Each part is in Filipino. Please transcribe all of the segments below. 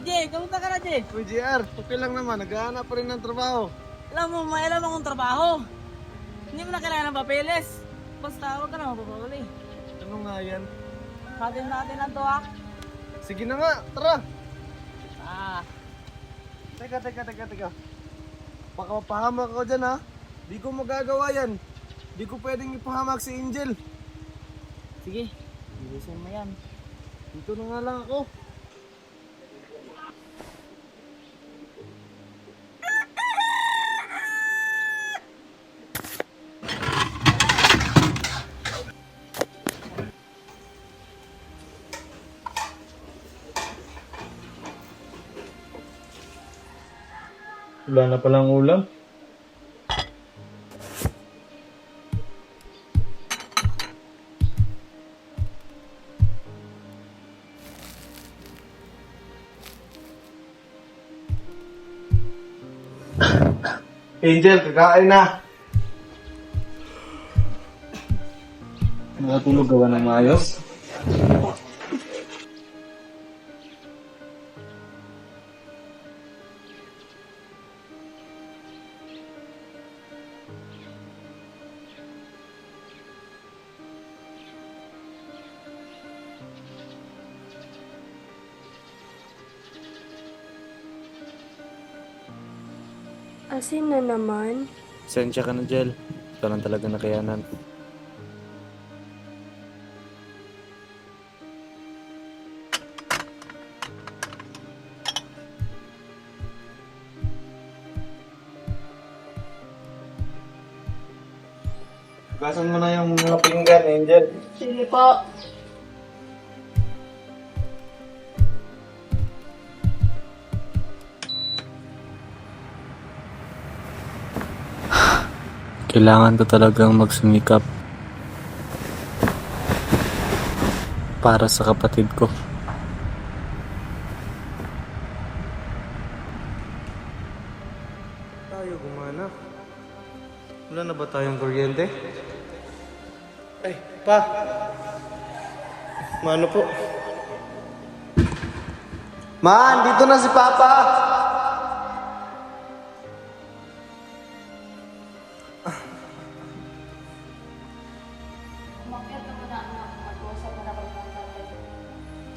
Jay, kamusta ka na, Jay? Uy, JR, okay lang naman. Naghahanap pa rin ng trabaho. Alam mo, may alam akong trabaho. Hindi mo na kailangan ng papeles. Basta huwag ka na mapapahuli. Ano nga yan? Natin lang to, ha? Sige na nga, tara. Ah, Teka. Baka mapahamak ako dyan, ha? Di ko magagawa yan. Di ko pwedeng ipahamak si Angel. sige. Bilisan mo yan. Dito na nga lang ako. Wala na palang ulam. Angel, kakain na. Nakatulog ka ba ng maayos? Asin na naman. Sensya ka na, Jel. Ito lang talaga nakayanan. Hugasan mo na yung mga pinggan, Angel. Sige po. Kailangan ko talagang magsumikap para sa kapatid ko. Tayo gumana. Wala na ba tayong kuryente? Ay, pa! Mano po? Man, dito na si Papa!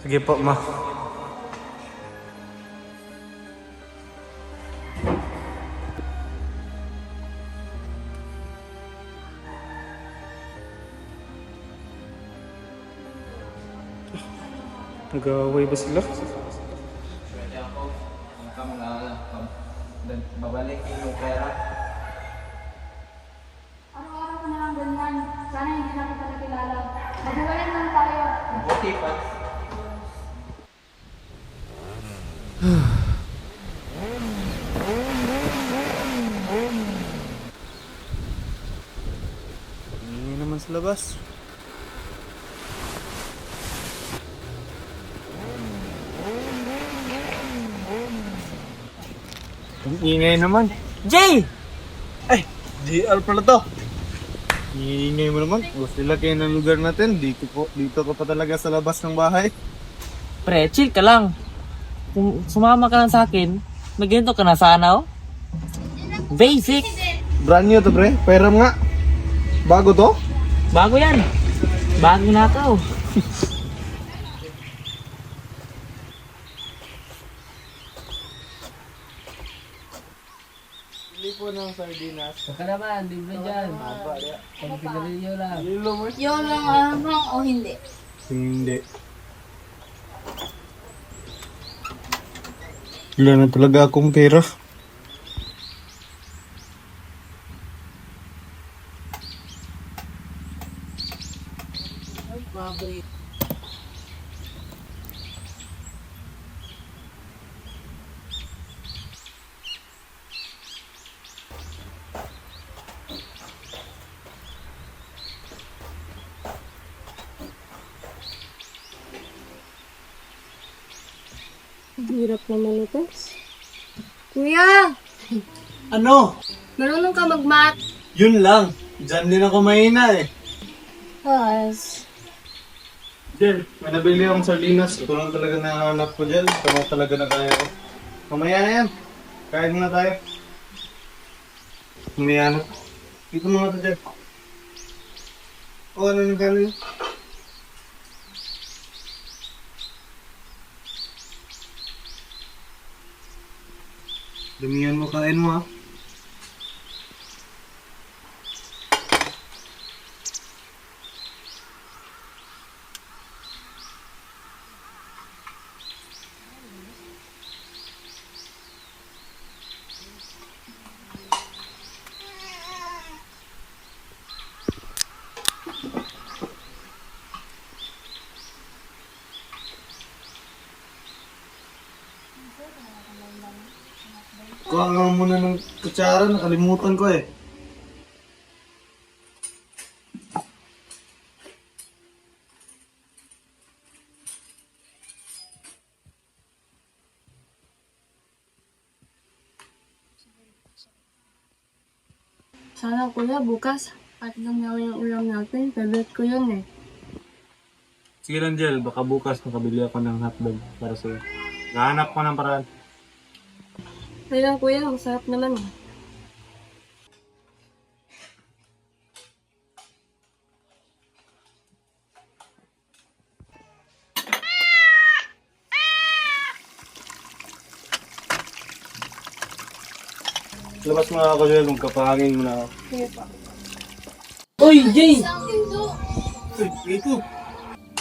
Sige po, ma. Nag-away ba sila? Pwede ako. Ang kami babalik yung pera. Araw-araw ko na lang ganyan. Sana hindi na kita nakilala. Maghiwalay lang tayo. Buti pa. Hindi naman sa labas. Ang ingay naman. Jay! Ay, GR pala to. Iingay mo naman. Gusto nila kayo ng lugar natin. Dito ka pa talaga sa labas ng bahay. Pre, chill ka lang. Kung sumama ka lang sa akin, magganito ka na sana, oh. Basic. Brand new to, pre. Pairam nga. Bago to? Bago yan. Bago na to. Hindi po ng sardinas. Saka naman, libre dyan. Pag-pigarilyo lang. Lilo mo? Yun lang alam o hindi. Hindi. Wala na talaga akong pera. Hirap naman ito. Kuya! Ano? Marunong ka mag-math? Yun lang. Diyan din ako mahina eh. Has. Jel, may nabili akong sardinas. Ito lang talaga nahanap ko, Jel. Ito lang talaga na kaya ko. Mamaya na yan. Kain muna tayo. Mamaya na. Dito mga to, Jel. O, ano yung kanin? Damihan mo, kain mo, ha? Kuha nga muna ng kutsara, nakalimutan ko eh. Sana kuya, bukas. At lang namin yung ulam natin. Favorite ko yun eh. Sige lang, Jel. Baka bukas makabili ako ng hotdog para sa'yo. Nahanap ko ng paraan. Kailan kuya, masarap naman eh. Labas mo ako, Jel. Magkapahangin mo na ako. Sige pa. Uy, Jay! Uy, ito.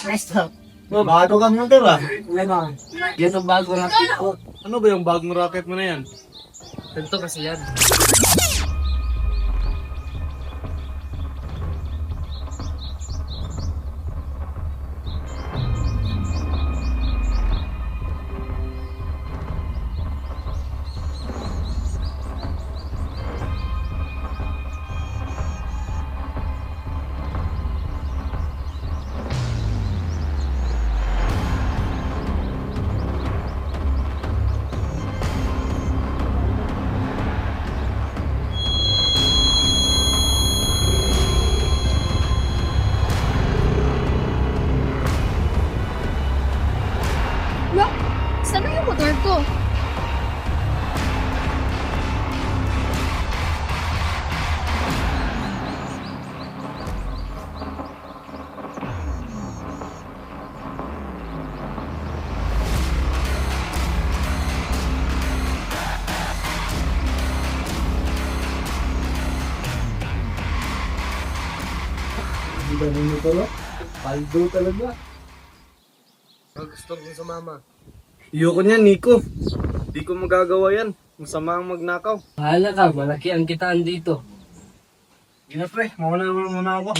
Nice talk. Bago ka mo, diba? Ano? Yan ang bago na ko. Ano ba yung bagong rocket mo na yan? Ganito kasi yan. Wah! Saan na yung motor ko? Ang dami mo pala. Paldo talaga. Gusto kong sumama. Iyoko niyan, Nico. Di ko magagawa yan. Masama ang magnakaw. Bahala ka, malaki ang kitaan dito. Gina pre, mawala muna ako.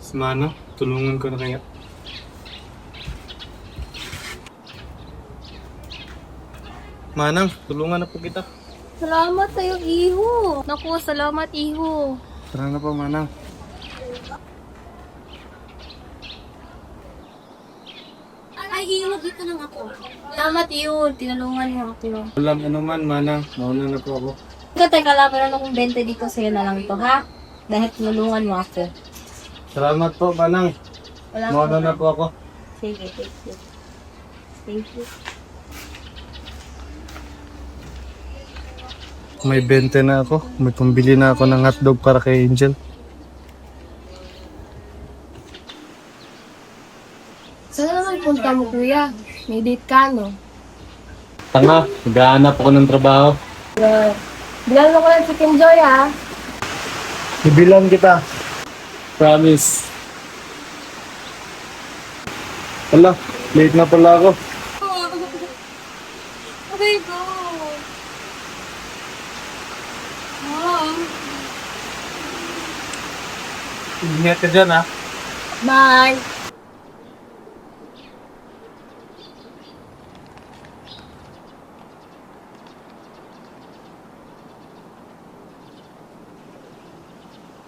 Smano, tulungan ko na kaya. Manang, tulungan na po kita. Salamat sa'yo, Iho. Naku, salamat, Iho. Tara na po, Manang. Ay, Iho, dito lang ako. Salamat, Iho. Tinulungan mo ako. Walang ano man, Manang. Mauna na po ako. Teka lang, meron akong 20 dito sa'yo na lang ito, ha? Dahil tinulungan mo ako. Salamat po, Manang. Wala Mauna na po ako. Sige, thank you. Thank you. May 20 na ako. May pambili na ako ng hotdog para kay Angel. Saan naman punta mo kuya? May date ka no? Tanga, naghahanap ako ng trabaho. Bilang mo ko ng chicken joy ha? Ibilang kita. Promise. Wala, late na pala ako. Okay, go. Mom. Ingat ka dyan, ha? Bye!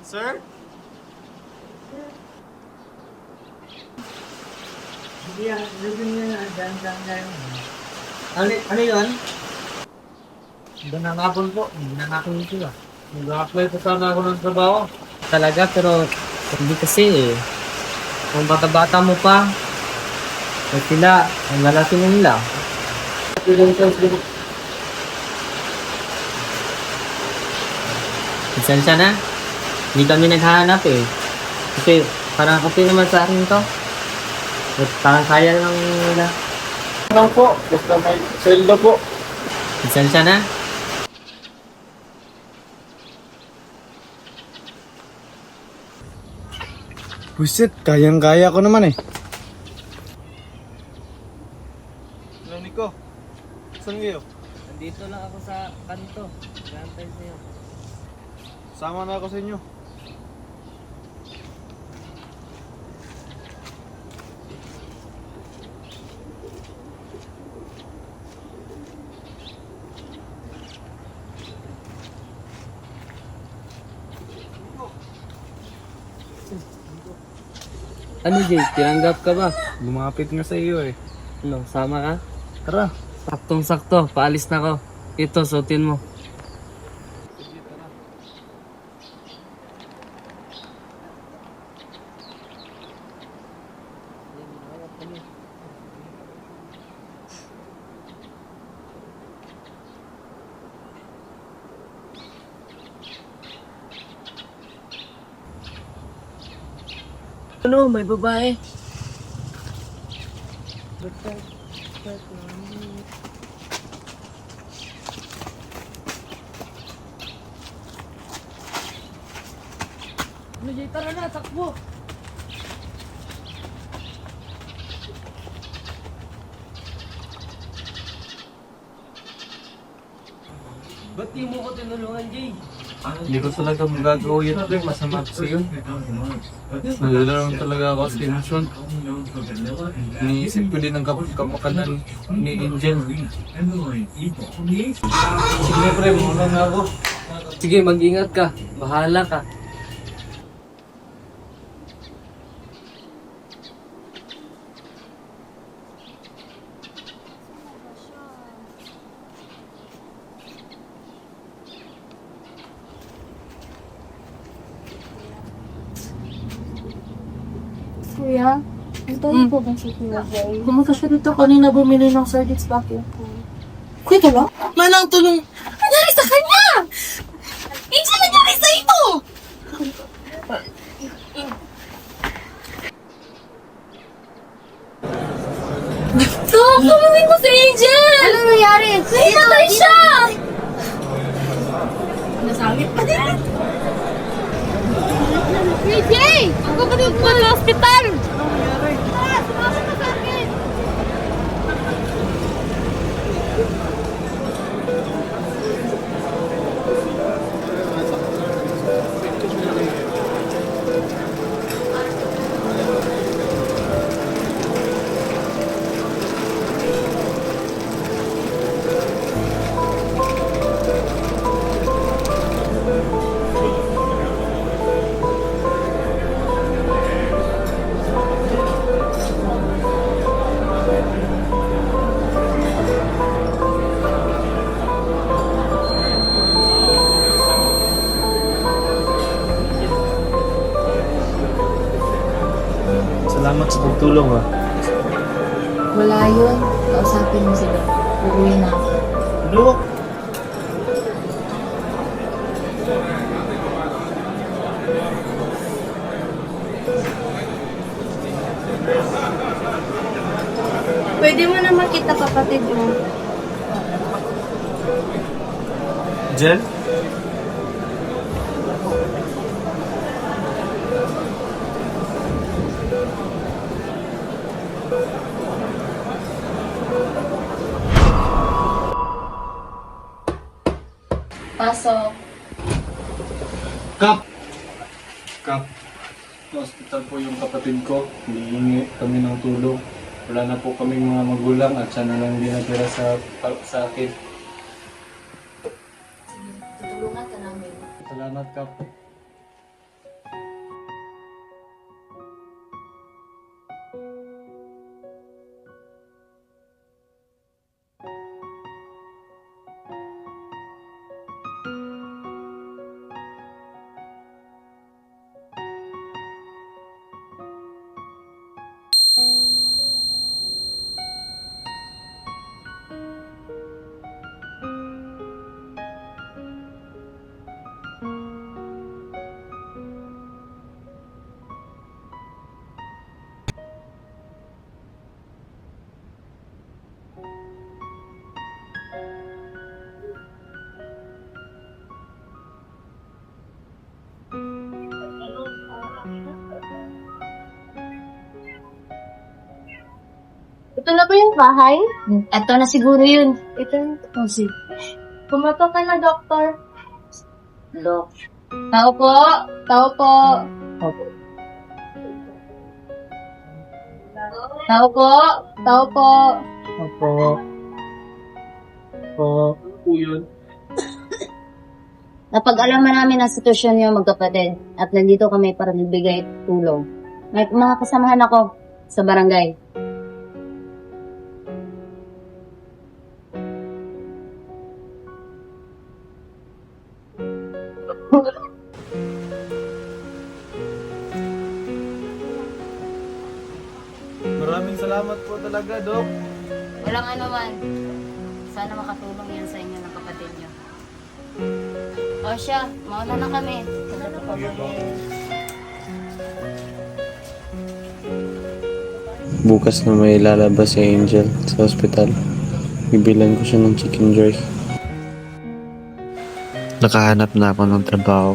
Sir? Ano yun? Doon ang hapon po. Hindi na ako nito ah. Nag-apply pa sana ako ng trabaho. Talaga, pero hindi kasi eh. Kung bata-bata mo pa, at sila, ang lalaki na nila. Pasensya na. Hindi kami naghahanap eh. Kasi parang okay naman sa akin to. At parang kaya lang nila. Ano po? Basta may sweldo po. Pasensya na. Buset, kayang-kaya ko naman eh. Hello, Nico. Saan kayo? Nandito lang ako sa kanto. Gantay sa'yo. Sama na ako sa inyo. Ano Jay, tinanggap ka ba? Lumapit nga sa iyo eh. Ano, sama ka? Tara. Saktong-sakto, paalis na ako. Ito, suotin mo. Ano, may babae. Ano, Jay, tara na, takbo! Ba't di mo ko tinulungan, Jay? Hindi ko talaga magagawa yun. Masama sa iyo. Nalala talaga ako sa emosyon. Iniisip ko din ang kapakanan ni Angel. Sige pre, muna na ako. Sige, mag-ingat ka. Bahala ka. Kuya, ito po ba si Kuya Jay? Pumunta siya dito kanina bumili ng sardines bakit po. Kuya, tala? Manang tulong. Nangyari sa kanya! Angel, nangyari sa ito! Stop! Tulungin mo si Angel! Ano nangyari? Nahimatay siya! Nasangit pa din. AJ! Ang kapatid mo sa hospital! Tara, sumama ka sa akin. Salamat sa pagtulong ha. Wala yun. Kausapin mo sila. Uuwi na ako. Ano? Pwede mo naman kita kapatid mo. Jen? Pasok. Kap! Kap, sa hospital po yung kapatid ko. Hihingi kami ng tulong. Wala na po kaming mga magulang at siya na lang din natira sa akin. Tutulungan ka namin. Salamat, Kap. Ito na ba yung bahay? Eto na siguro yun. Ito yung... Oh, sige. Pumato ka na, doktor. Dok. Tao po. Tao po. Tao po. Tao po. Opo. Opo. Po yun. Napag-alaman namin ang sitwasyon niyo magkapatid at nandito kami para magbigay tulong. May mga kasamahan ako sa barangay. Maraming salamat po talaga, Dok. Walang ano man. Sana makatulong yan sa inyo ng kapatid niyo. O siya, mauna na kami. Bukas na may lalabas si Angel sa hospital. Bibilan ko siya ng chicken joy. Nakahanap na ako ng trabaho.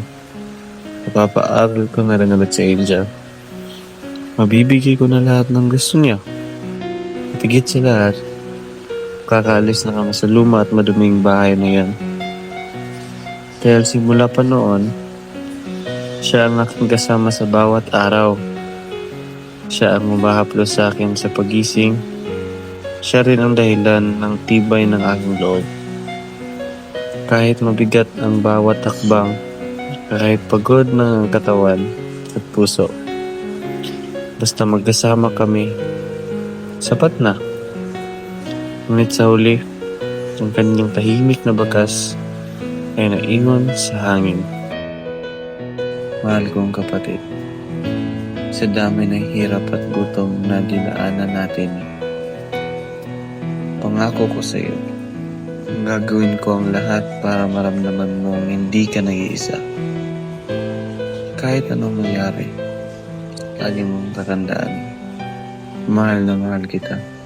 Napapaaral ko na rin ulit si Angel. Mabibigay ko na lahat ng gusto niya. At higit sa lahat, kakaalis na kami sa luma at maduming bahay na yan. Dahil simula pa noon, siya ang aking kasama sa bawat araw. Siya ang humahaplos sa akin sa pagising. Siya rin ang dahilan ng tibay ng aking loob. Kahit mabigat ang bawat hakbang, kahit pagod ng katawan at puso, basta magkasama kami, sapat na. Ngunit sa huli, ang kanyang tahimik na bakas ay naiwan sa hangin. Mahal kong kapatid, sa dami ng hirap at gutom na dinaanan natin, pangako ko sa iyo, gagawin ko ang lahat para maramdaman mong hindi ka nag-iisa. Kahit anong mangyari, lagi mong tatandaan, mahal na mahal kita.